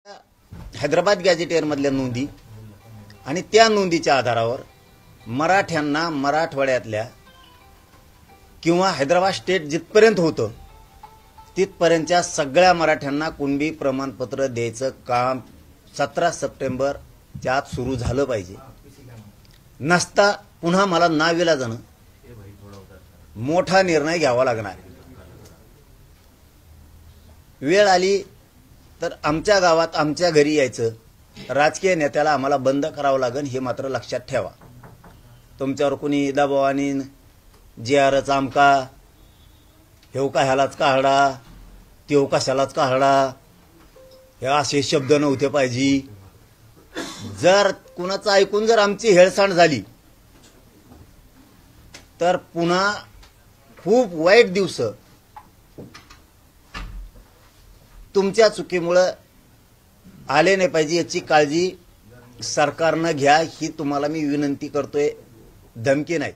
हैदराबाद गॅझेटियरमधल्या नोंदी आणि त्या नोंदीच्या आधारावर मराठ्यांना मराठवाड्यातल्या किंवा हैदराबाद स्टेट जिथपर्यंत होतं तिथपर्यंतच्या सगळ्या मराठ्यांना कुणबी प्रमाणपत्र द्यायचं काम 17 सप्टेंबरच्या आत सुरू झालं पाहिजे. नसता पुन्हा मला नाविलाजानं मोठा निर्णय घ्यावा लागणार. वेळ आली तर आमच्या गावात आमच्या घरी यायचं, राजकीय नेत्याला आम्हाला बंद करावं लागेल हे मात्र लक्षात ठेवा. तुमच्यावर कुणी दबावानी JRच आमका हेव का ह्यालाच काढा तेव कशालाच काढा हे असे शब्द नव्हते पाहिजे. जर कुणाचं ऐकून जर आमची हेळसांड झाली तर पुन्हा खूप वाईट दिवस तुमच्या चुकीमुळे आले नाही पाहिजे याची काळजी सरकारनं घ्या ही तुम्हाला मी विनंती करतोय. धमकी नाही.